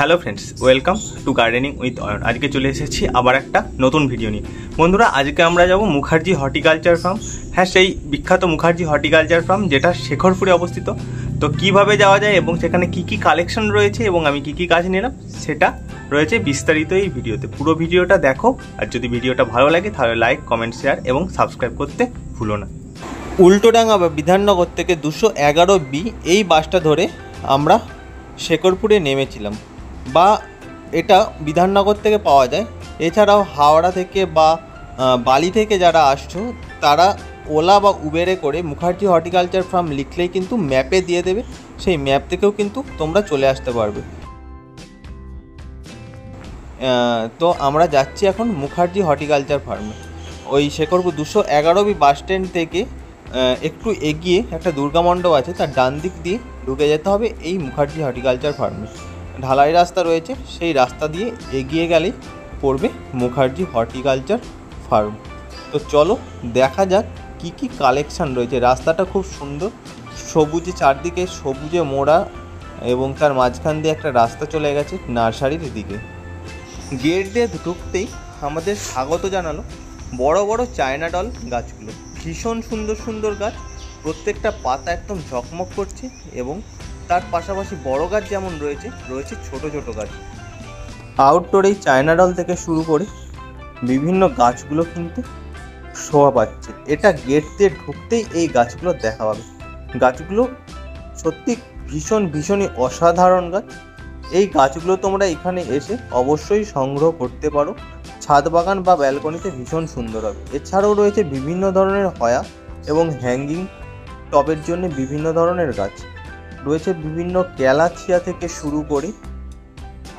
Hello friends, welcome to gardening with Ayan. আজকে চলে এসেছি আবার একটা নতুন ভিডিও নিয়ে। বন্ধুরা, আজকে আমরা যাব মুখার্জি হর্টিকালচার ফার্ম। হ্যাঁ, সেই বিখ্যাত মুখার্জি হর্টিকালচার ফার্ম, যেটা শেখরপুরে অবস্থিত। তো কিভাবে যাওয়া যায় এবং সেখানে কি কি কালেকশন রয়েছে এবং আমি কি কি গাছ নিলাম, সেটা রয়েছে বিস্তারিত এই ভিডিওতে। পুরো ভিডিওটা দেখো, আর যদি ভিডিওটা ভালো লাগে তাহলে লাইক, কমেন্ট, শেয়ার এবং সাবস্ক্রাইব করতে ভুলো না। উল্টোডাঙ্গা বা বিধাননগর থেকে 211B এই বাসটা ধরে আমরা শেখরপুরে নেমেছিলাম, বা এটা বিধাননগর থেকে পাওয়া যায়। এছাড়াও হাওড়া থেকে বা বালি থেকে যারা আসছো, তারা ওলা বা উবেরে করে মুখার্জি হর্টিকালচার ফার্ম লিখলেই কিন্তু ম্যাপে দিয়ে দেবে, সেই ম্যাপ থেকেও কিন্তু তোমরা চলে আসতে পারবে। তো আমরা যাচ্ছি এখন মুখার্জি হর্টিকালচার ফার্মে। ওই শেখরপুর 211B বাস স্ট্যান্ড থেকে একটু এগিয়ে একটা দুর্গা মণ্ডপ আছে, তার ডান দিক দিয়ে ঢুকে যেতে হবে এই মুখার্জি হর্টিকালচার ফার্মে। ঢালাই রাস্তা রয়েছে, সেই রাস্তা দিয়ে এগিয়ে গেলেই পড়বে মুখার্জি হর্টিকালচার ফার্ম। তো চলো দেখা যাক কি কি কালেকশান রয়েছে। রাস্তাটা খুব সুন্দর, সবুজে চারদিকে সবুজে মোড়া, এবং তার মাঝখান দিয়ে একটা রাস্তা চলে গেছে নার্সারির দিকে। গেট দিয়ে ঢুকতেই আমাদের স্বাগত জানালো বড় বড় চায়না ডল গাছগুলো। ভীষণ সুন্দর সুন্দর গাছ, প্রত্যেকটা পাতা একদম ঝকমক করছে, এবং তার পাশাপাশি বড় গাছ যেমন রয়েছে, রয়েছে ছোট ছোট গাছ। আউটডোর এই চায়না ডল থেকে শুরু করে বিভিন্ন গাছগুলো কিন্তু শোভা পাচ্ছে। এটা গেট দিয়ে ঢুকতেই এই গাছগুলো দেখা পাবে। গাছগুলো সত্যি ভীষণই অসাধারণ গাছ। এই গাছগুলো তোমরা এখানে এসে অবশ্যই সংগ্রহ করতে পারো। ছাদ বাগান বা ব্যালকনিতে ভীষণ সুন্দর হবে। এছাড়াও রয়েছে বিভিন্ন ধরনের হয়া এবং হ্যাঙ্গিং টবের জন্য বিভিন্ন ধরনের গাছ রয়েছে। বিভিন্ন ক্যালাথিয়া থেকে শুরু করে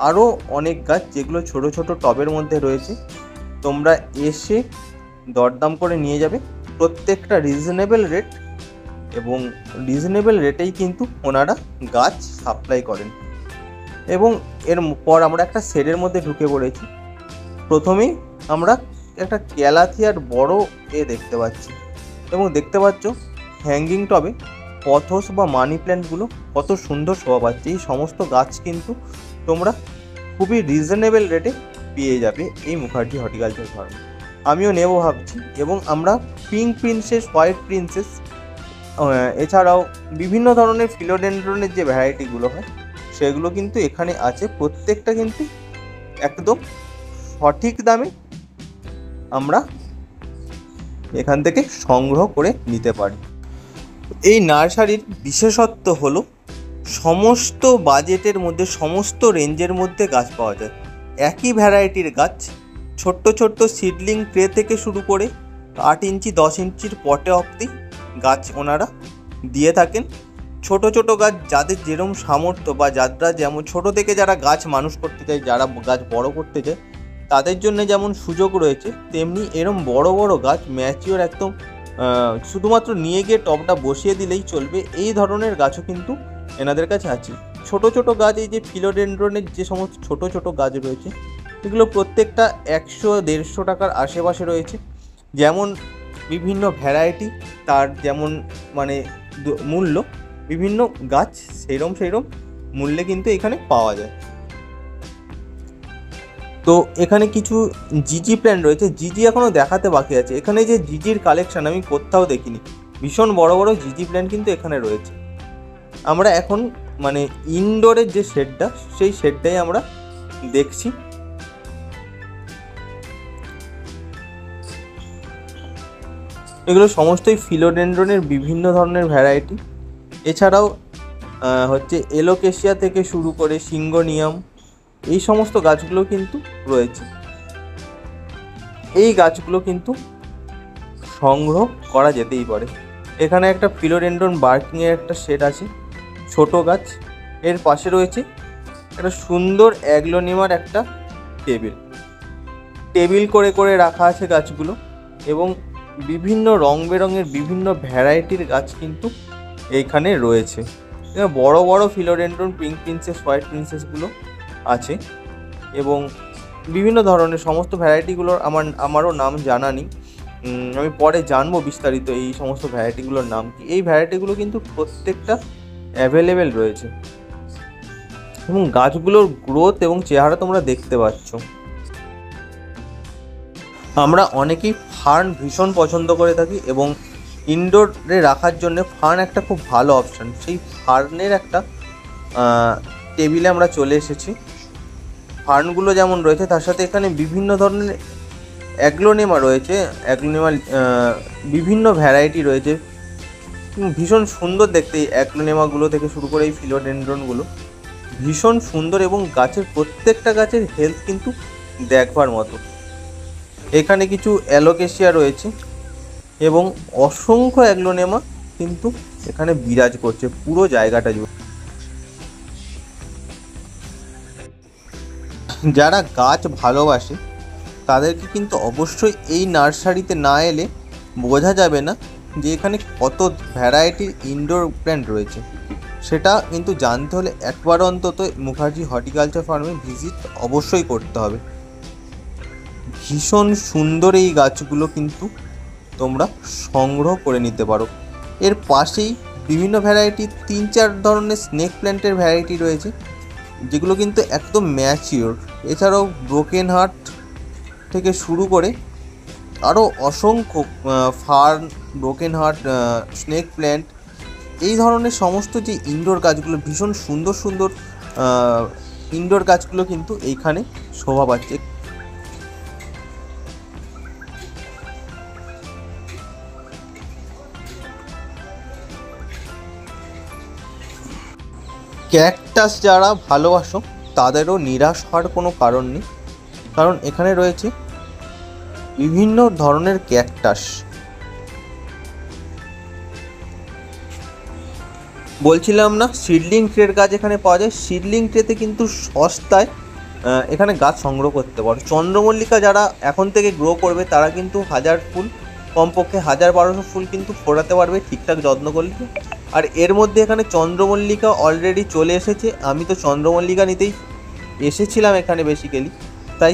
আরও অনেক গাছ, যেগুলো ছোট ছোট টবের মধ্যে রয়েছে। তোমরা এসে দরদাম করে নিয়ে যাবে। প্রত্যেকটা রিজনেবল রেট, এবং রিজনেবল রেটেই কিন্তু ওনারা গাছ সাপ্লাই করেন। এবং এরপর আমরা একটা শেডের মধ্যে ঢুকে পড়েছি। প্রথমেই আমরা একটা ক্যালাথিয়ার বড় দেখতে পাচ্ছি, এবং দেখতে পাচ্ছ হ্যাঙ্গিং টবে পথস বা মানি প্ল্যান্টগুলো কত সুন্দর শোভা পাচ্ছে। এই সমস্ত গাছ কিন্তু তোমরা খুবই রিজনেবল রেটে পেয়ে যাবে এই মুখার্জি হর্টিকালচার ফার্ম। আমিও নেব ভাবছি। এবং আমরা পিঙ্ক প্রিন্সেস, হোয়াইট প্রিন্সেস, এছাড়াও বিভিন্ন ধরনের ফিলোডেন্ড্রনের যে ভ্যারাইটিগুলো হয়, সেগুলো কিন্তু এখানে আছে। প্রত্যেকটা কিন্তু একদম সঠিক দামে আমরা এখান থেকে সংগ্রহ করে নিতে পারি। এই নার্সারির বিশেষত্ব হলো সমস্ত বাজেটের মধ্যে, সমস্ত রেঞ্জের মধ্যে গাছ পাওয়া যায়। একই ভ্যারাইটির গাছ ছোট্ট ছোট্ট সিডলিং ট্রে থেকে শুরু করে 8 ইঞ্চি 10 ইঞ্চির পটে অবধি গাছ ওনারা দিয়ে থাকেন। ছোট ছোট গাছ যাদের যেরকম সামর্থ্য, বা যারা যেমন ছোট থেকে যারা গাছ মানুষ করতে চায়, যারা গাছ বড় করতে চায়, তাদের জন্য যেমন সুযোগ রয়েছে, তেমনি এরম বড় বড় গাছ ম্যাচিওর একদম শুধুমাত্র নিয়ে গিয়ে টবটা বসিয়ে দিলেই চলবে, এই ধরনের গাছও কিন্তু এনাদের কাছে আছে। ছোট ছোট গাছ, এই যে ফিলোডেন্ড্রনের যে সমস্ত ছোট ছোট গাছ রয়েছে, এগুলো প্রত্যেকটা 100-150 টাকার আশেপাশে রয়েছে। যেমন বিভিন্ন ভ্যারাইটি, তার যেমন মানে মূল্য, বিভিন্ন গাছ সেইরম মূল্যে কিন্তু এখানে পাওয়া যায়। তো এখানে কিছু জিজি প্ল্যান্ট রয়েছে। জিজি এখনও দেখাতে বাকি আছে। এখানে যে জিজির কালেকশন আমি কোথাও দেখিনি। ভীষণ বড় বড় জিজি প্ল্যান্ট কিন্তু এখানে রয়েছে। আমরা এখন মানে ইনডোরের যে শেডটা, সেই শেডটাই আমরা দেখছি। এগুলো সমস্তই ফিলোডেন্ড্রনের বিভিন্ন ধরনের ভ্যারাইটি। এছাড়াও হচ্ছে এলোকেশিয়া থেকে শুরু করে সিঙ্গোনিয়াম, এই সমস্ত গাছগুলো কিন্তু রয়েছে। এই গাছগুলো কিন্তু সংগ্রহ করা যেতেই পারে। এখানে একটা ফিলোডেন্ড্রন বার্কিংয়ের একটা শেড আছে, ছোট গাছ। এর পাশে রয়েছে একটা সুন্দর অ্যাগ্লোনিমার একটা টেবিল করে করে রাখা আছে গাছগুলো, এবং বিভিন্ন রং বেরঙের বিভিন্ন ভ্যারাইটির গাছ কিন্তু এইখানে রয়েছে। বড় বড় ফিলোডেন্ড্রন, পিঙ্ক প্রিন্সেস, হোয়াইট প্রিন্সেসগুলো আছে, এবং বিভিন্ন ধরনের সমস্ত ভ্যারাইটিগুলোর আমারও নাম জানা নেই। আমি পরে জানবো বিস্তারিত এই সমস্ত ভ্যারাইটিগুলোর নাম কি। এই ভ্যারাইটিগুলো কিন্তু প্রত্যেকটা অ্যাভেলেবেল রয়েছে। এবং গাছগুলোর গ্রোথ এবং চেহারা তোমরা দেখতে পাচ্ছ। আমরা অনেকেই ফার্ন ভীষণ পছন্দ করে থাকি এবং ইনডোরে রাখার জন্য ফার্ন একটা খুব ভালো অপশান। সেই ফার্নের একটা টেবিলে আমরা চলে এসেছি। ফার্নগুলো যেমন রয়েছে তার সাথে এখানে বিভিন্ন ধরনের অ্যাগ্লোনেমা রয়েছে, অ্যাগ্লোনেমা বিভিন্ন ভ্যারাইটি রয়েছে, ভীষণ সুন্দর দেখতে। এই অ্যাগ্লোনেমাগুলো থেকে শুরু করে এই ফিলোডেন্ড্রনগুলো ভীষণ সুন্দর এবং গাছের প্রত্যেকটা গাছের হেলথ কিন্তু দেখবার মতো। এখানে কিছু অ্যালোকেশিয়া রয়েছে এবং অসংখ্য অ্যাগ্লোনেমা কিন্তু এখানে বিরাজ করছে পুরো জায়গাটা জুড়ে। যারা গাছ ভালোবাসে তাদেরকে কিন্তু অবশ্যই এই নার্সারিতে না এলে বোঝা যাবে না যে এখানে কত ভ্যারাইটির ইনডোর প্ল্যান্ট রয়েছে। সেটা কিন্তু জানতে হলে একবার অন্তত মুখার্জি হর্টিকালচার ফার্মে ভিজিট অবশ্যই করতে হবে। ভীষণ সুন্দর এই গাছগুলো কিন্তু তোমরা সংগ্রহ করে নিতে পারো। এর পাশেই বিভিন্ন ভ্যারাইটি 3-4 ধরনের স্নেক প্ল্যান্টের ভ্যারাইটি রয়েছে যেগুলো কিন্তু একদম ম্যাচিওর। এছাড়াও ব্রোকেন হার্ট থেকে শুরু করে আরও অসংখ্য fern, broken heart, snake plant, এই ধরনের সমস্ত যে ইনডোর গাছগুলো ভীষণ সুন্দর সুন্দর ইনডোর গাছগুলো কিন্তু এইখানে শোভা পাচ্ছে। ক্যাকটাস যারা ভালোবাসো তাদেরও নিরাশ হওয়ার কোনো কারণ নেই, কারণ এখানে রয়েছে বিভিন্ন ধরনের ক্যাকটাস। বলছিলাম না সিডলিং ট্রের গাছ এখানে পাওয়া যায়। সিডলিং ট্রেতে কিন্তু সস্তায় এখানে গাছ সংগ্রহ করতে পারো। চন্দ্রমল্লিকা যারা এখন থেকে গ্রো করবে তারা কিন্তু 1000 ফুল, কমপক্ষে 1000-1200 ফুল কিন্তু ফোটাতে পারবে ঠিকঠাক যত্ন করলে। আর এর মধ্যে এখানে চন্দ্রমল্লিকা অলরেডি চলে এসেছে। আমি তো চন্দ্রমল্লিকা নিতেই এসেছিলাম এখানে বেসিক্যালি, তাই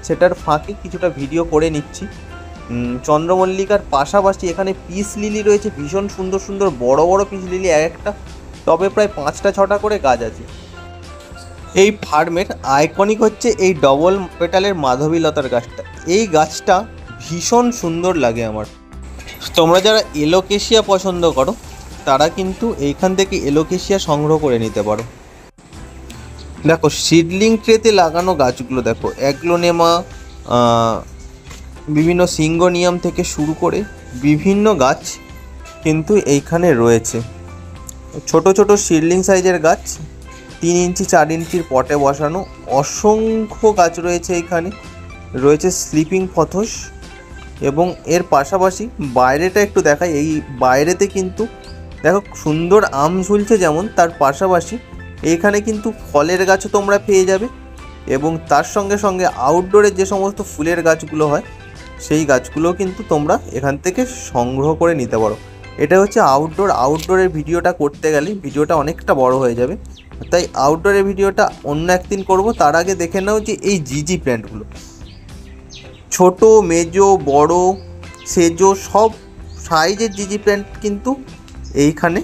সেটার ফাঁকে কিছুটা ভিডিও করে নিচ্ছি। চন্দ্রমল্লিকার পাশাপাশি এখানে পিস লিলি রয়েছে, ভীষণ সুন্দর সুন্দর বড় বড় পিস লিলি, একটা তবে প্রায় 5টা-6টা করে গাছ আছে। এই ফার্মের আইকনিক হচ্ছে এই ডবল পেটালের মাধবীলতার গাছটা। এই গাছটা ভীষণ সুন্দর লাগে আমার। তোমরা যারা এলোকেশিয়া পছন্দ করো তারা কিন্তু এইখান থেকে এলোকেশিয়া সংগ্রহ করে নিতে পারো। দেখো সিডলিং ট্রেতে লাগানো গাছগুলো দেখো, অ্যাগ্লোনেমা, বিভিন্ন সিঙ্গোনিয়াম থেকে শুরু করে বিভিন্ন গাছ কিন্তু এইখানে রয়েছে। ছোট ছোট সিডলিং সাইজের গাছ 3 ইঞ্চি 4 ইঞ্চির পটে বসানো অসংখ্য গাছ রয়েছে। এইখানে রয়েছে স্লিপিং পথস এবং এর পাশাপাশি বাইরেটা একটু দেখাই। এই বাইরেতে কিন্তু দেখো সুন্দর আম ঝুলছে, যেমন তার পাশাপাশি এইখানে কিন্তু ফলের গাছও তোমরা পেয়ে যাবে এবং তার সঙ্গে সঙ্গে আউটডোরের যে সমস্ত ফুলের গাছগুলো হয় সেই গাছগুলোও কিন্তু তোমরা এখান থেকে সংগ্রহ করে নিতে পারো। এটা হচ্ছে আউটডোরের ভিডিওটা করতে গেলে ভিডিওটা অনেকটা বড় হয়ে যাবে, তাই আউটডোরের ভিডিওটা অন্য একদিন করব। তার আগে দেখে নাও যে এই জিজি প্ল্যান্টগুলো, ছোট, মেজো, বড়, সেজো সব সাইজের জিজি প্ল্যান্ট কিন্তু এইখানে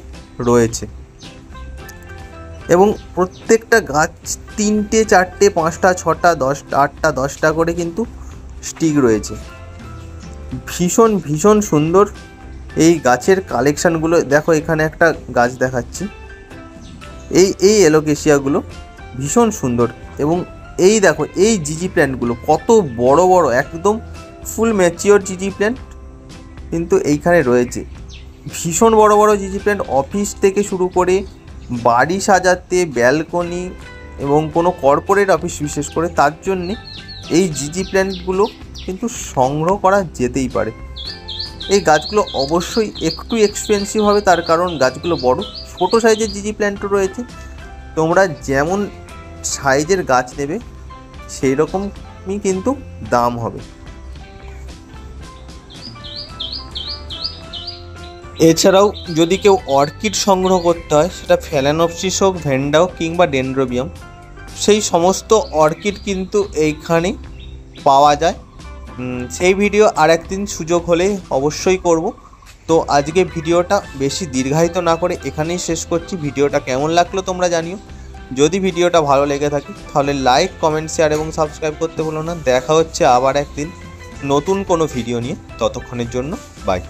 রয়েছে এবং প্রত্যেকটা গাছ 3টে 4টে 5টা 6টা 10টা 8টা 10টা করে কিন্তু স্টিক রয়েছে। ভীষণ ভীষণ সুন্দর এই গাছের কালেকশানগুলো। দেখো এখানে একটা গাছ দেখাচ্ছি, এই এলোকেশিয়াগুলো ভীষণ সুন্দর এবং এই দেখো এই জিজি প্ল্যান্টগুলো কত বড় বড়, একদম ফুল ম্যাচিওর জিজি প্ল্যান্ট কিন্তু এইখানে রয়েছে। ভীষণ বড় বড় জিজি প্ল্যান্ট, অফিস থেকে শুরু করে বাড়ি সাজাতে, ব্যালকনি এবং কোনো কর্পোরেট অফিস বিশেষ করে তার জন্যে এই জিজি প্ল্যান্টগুলো কিন্তু সংগ্রহ করা যেতেই পারে। এই গাছগুলো অবশ্যই একটু এক্সপেন্সিভ হবে, তার কারণ গাছগুলো বড়। ছোটো সাইজের জিজি প্ল্যান্টও রয়েছে, তোমরা যেমন সাইজের গাছ নেবে সেই রকমই কিন্তু দাম হবে। এছাড়াও যদি কেউ অর্কিড সংগ্রহ করতে হয়, সেটা ফ্যালানোপসিস হোক, ভেন্ডা হোক কিংবা ডেনড্রোবিয়াম, সেই সমস্ত অর্কিড কিন্তু এইখানে পাওয়া যায়। সেই ভিডিও আর একদিন সুযোগ হলে অবশ্যই করব। তো আজকে ভিডিওটা বেশি দীর্ঘায়িত না করে এখানেই শেষ করছি। ভিডিওটা কেমন লাগলো তোমরা জানিও। যদি ভিডিওটা ভালো লেগে থাকে তাহলে লাইক, কমেন্ট, শেয়ার এবং সাবস্ক্রাইব করতে ভুলো না। দেখা হচ্ছে আবার একদিন নতুন কোনো ভিডিও নিয়ে। ততক্ষণের জন্য বাই।